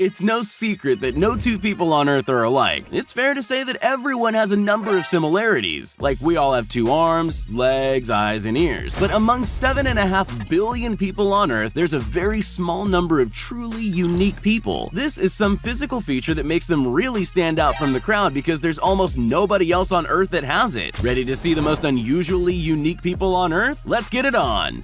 It's no secret that no two people on Earth are alike. It's fair to say that everyone has a number of similarities, like we all have 2 arms, legs, eyes, and ears. But among 7.5 billion people on Earth, there's a very small number of truly unique people. This is some physical feature that makes them really stand out from the crowd because there's almost nobody else on Earth that has it. Ready to see the most unusually unique people on Earth? Let's get it on!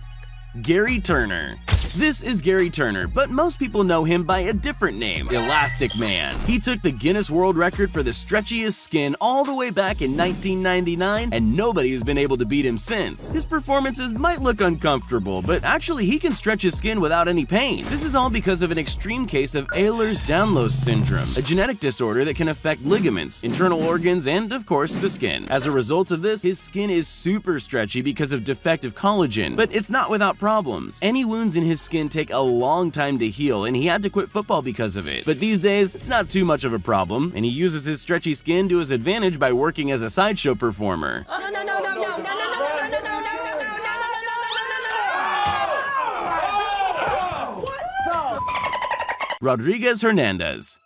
Gary Turner. This is Gary Turner, but most people know him by a different name, Elastic Man. He took the Guinness World Record for the stretchiest skin all the way back in 1999, and nobody has been able to beat him since. His performances might look uncomfortable, but actually he can stretch his skin without any pain. This is all because of an extreme case of Ehlers-Danlos syndrome, a genetic disorder that can affect ligaments, internal organs, and of course the skin. As a result of this, his skin is super stretchy because of defective collagen, but it's not without problems. Any wounds in his skin take a long time to heal, and he had to quit football because of it. But these days, it's not too much of a problem, and he uses his stretchy skin to his advantage by working as a sideshow performer. Rodriguez Hernandez.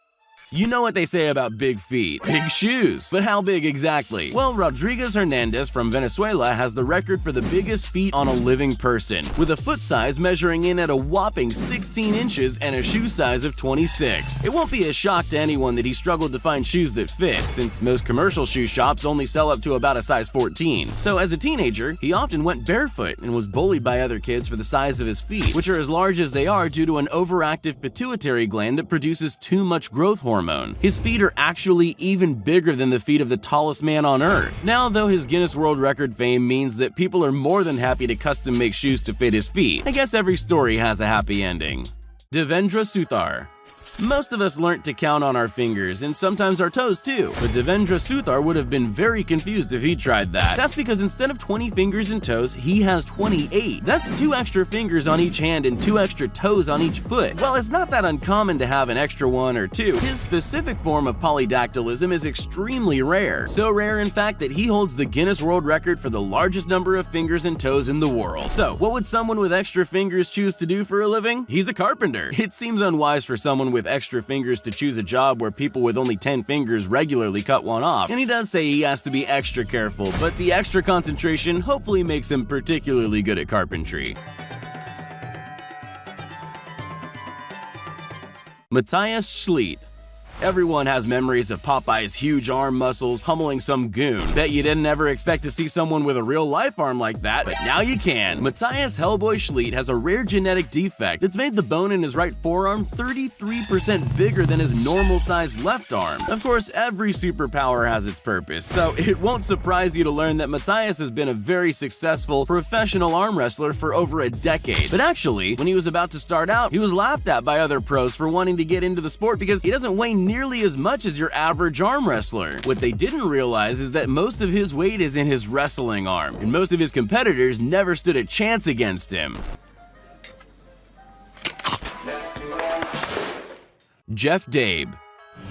You know what they say about big feet, big shoes. But how big exactly? Well, Rodriguez Hernandez from Venezuela has the record for the biggest feet on a living person, with a foot size measuring in at a whopping 16 inches and a shoe size of 26. It won't be a shock to anyone that he struggled to find shoes that fit, since most commercial shoe shops only sell up to about a size 14. So as a teenager, he often went barefoot and was bullied by other kids for the size of his feet, which are as large as they are due to an overactive pituitary gland that produces too much growth hormone. His feet are actually even bigger than the feet of the tallest man on Earth. Now, though his Guinness World Record fame means that people are more than happy to custom make shoes to fit his feet, I guess every story has a happy ending. Devendra Suthar. Most of us learnt to count on our fingers and sometimes our toes too, but Devendra Suthar would have been very confused if he tried that. That's because instead of 20 fingers and toes, he has 28. That's 2 extra fingers on each hand and 2 extra toes on each foot. Well, it's not that uncommon to have an extra 1 or 2. His specific form of polydactylism is extremely rare. So rare, in fact, that he holds the Guinness World Record for the largest number of fingers and toes in the world. So, what would someone with extra fingers choose to do for a living? He's a carpenter. It seems unwise for someone with extra fingers to choose a job where people with only 10 fingers regularly cut one off, and he does say he has to be extra careful, but the extra concentration hopefully makes him particularly good at carpentry. Matthias Schlitt. Everyone has memories of Popeye's huge arm muscles pummeling some goon. Bet you didn't ever expect to see someone with a real-life arm like that, but now you can. Matthias Hellboy Schlitt has a rare genetic defect that's made the bone in his right forearm 33% bigger than his normal-sized left arm. Of course, every superpower has its purpose, so it won't surprise you to learn that Matthias has been a very successful professional arm wrestler for over a decade. But actually, when he was about to start out, he was laughed at by other pros for wanting to get into the sport because he doesn't weigh nearly as much as your average arm wrestler. What they didn't realize is that most of his weight is in his wrestling arm, and most of his competitors never stood a chance against him. Jeff Dabe.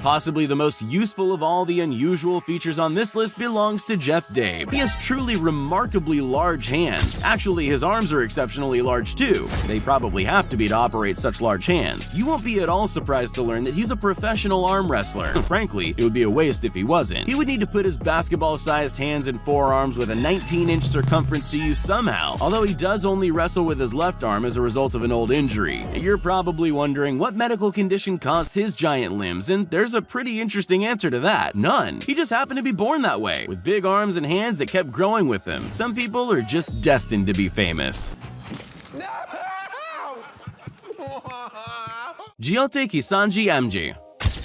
Possibly the most useful of all the unusual features on this list belongs to Jeff Dabe. He has truly remarkably large hands. Actually, his arms are exceptionally large too. They probably have to be to operate such large hands. You won't be at all surprised to learn that he's a professional arm wrestler. Frankly, it would be a waste if he wasn't. He would need to put his basketball-sized hands and forearms with a 19-inch circumference to use somehow, although he does only wrestle with his left arm as a result of an old injury. You're probably wondering what medical condition caused his giant limbs, and there's a pretty interesting answer to that. None. He just happened to be born that way, with big arms and hands that kept growing with him. Some people are just destined to be famous. Jyoti Kisanji Amji.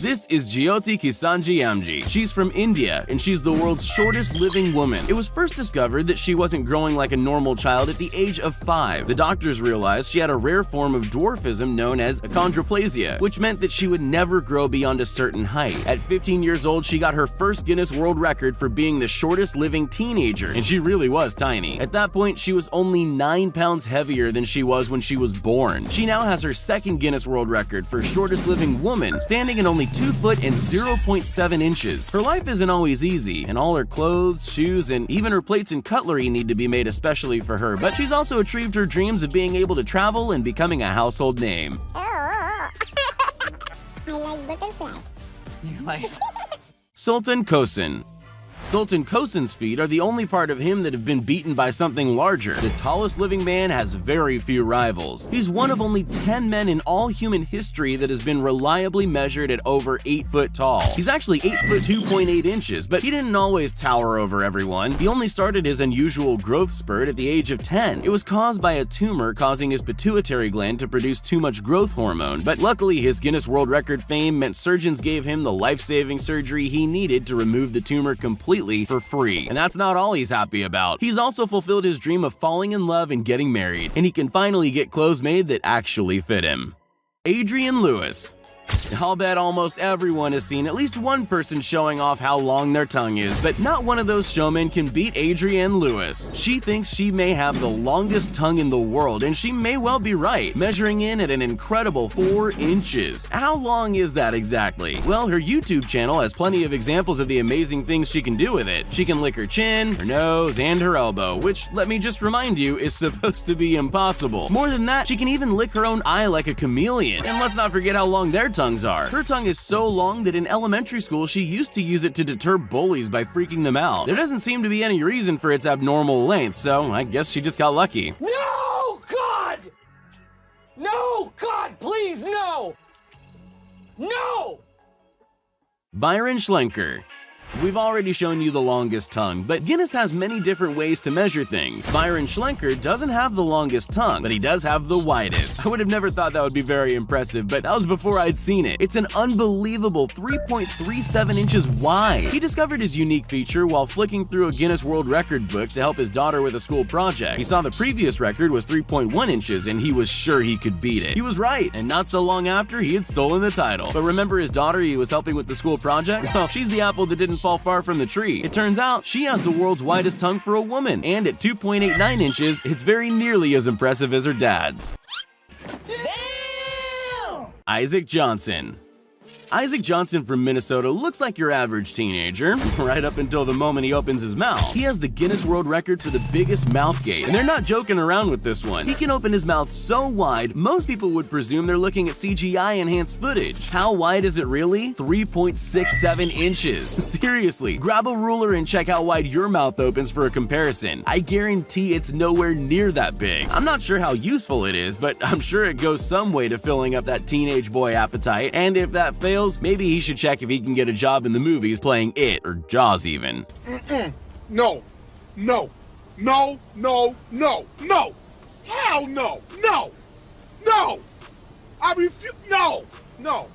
This is Jyoti Kisanji Amji. She's from India, and she's the world's shortest living woman. It was first discovered that she wasn't growing like a normal child at the age of 5. The doctors realized she had a rare form of dwarfism known as achondroplasia, which meant that she would never grow beyond a certain height. At 15 years old, she got her first Guinness World Record for being the shortest living teenager, and she really was tiny. At that point, she was only 9 pounds heavier than she was when she was born. She now has her second Guinness World Record for shortest living woman, standing at only 2 foot and 0.7 inches. Her life isn't always easy, and all her clothes, shoes, and even her plates and cutlery need to be made especially for her, but she's also achieved her dreams of being able to travel and becoming a household name. like butterfly. You like... Sultan Kosin. Sultan Kosin's feet are the only part of him that have been beaten by something larger. The tallest living man has very few rivals. He's one of only 10 men in all human history that has been reliably measured at over 8 foot tall. He's actually 8 foot 2.8 inches, but he didn't always tower over everyone. He only started his unusual growth spurt at the age of 10. It was caused by a tumor causing his pituitary gland to produce too much growth hormone, but luckily his Guinness World Record fame meant surgeons gave him the life-saving surgery he needed to remove the tumor completely for free. And that's not all he's happy about. He's also fulfilled his dream of falling in love and getting married, and he can finally get clothes made that actually fit him. Adrienne Lewis. I'll bet almost everyone has seen at least one person showing off how long their tongue is, but not one of those showmen can beat Adrienne Lewis. She thinks she may have the longest tongue in the world, and she may well be right, measuring in at an incredible 4 inches. How long is that exactly? Well, her YouTube channel has plenty of examples of the amazing things she can do with it. She can lick her chin, her nose, and her elbow, which, let me just remind you, is supposed to be impossible. More than that, she can even lick her own eye like a chameleon. And let's not forget how long their tongues are. Her tongue is so long that in elementary school she used to use it to deter bullies by freaking them out. There doesn't seem to be any reason for its abnormal length, so I guess she just got lucky. No, God! No, God, please, no! No! Byron Schlenker. We've already shown you the longest tongue, but Guinness has many different ways to measure things. Byron Schlenker doesn't have the longest tongue, but he does have the widest. I would have never thought that would be very impressive, but that was before I'd seen it. It's an unbelievable 3.37 inches wide. He discovered his unique feature while flicking through a Guinness World Record book to help his daughter with a school project. He saw the previous record was 3.1 inches, and he was sure he could beat it. He was right, and not so long after, he had stolen the title. But remember his daughter he was helping with the school project? Well, she's the apple that didn't fall far from the tree. It turns out she has the world's widest tongue for a woman, and at 2.89 inches, it's very nearly as impressive as her dad's. Damn! Isaac Johnson. Isaac Johnson from Minnesota looks like your average teenager, right up until the moment he opens his mouth. He has the Guinness World Record for the biggest mouth gape, and they're not joking around with this one. He can open his mouth so wide, most people would presume they're looking at CGI-enhanced footage. How wide is it really? 3.67 inches. Seriously, grab a ruler and check how wide your mouth opens for a comparison. I guarantee it's nowhere near that big. I'm not sure how useful it is, but I'm sure it goes some way to filling up that teenage boy appetite, and if that fails, maybe he should check if he can get a job in the movies playing It or Jaws even. No. No. No. No. No. No. Hell no. No. No. I refuse. No. No.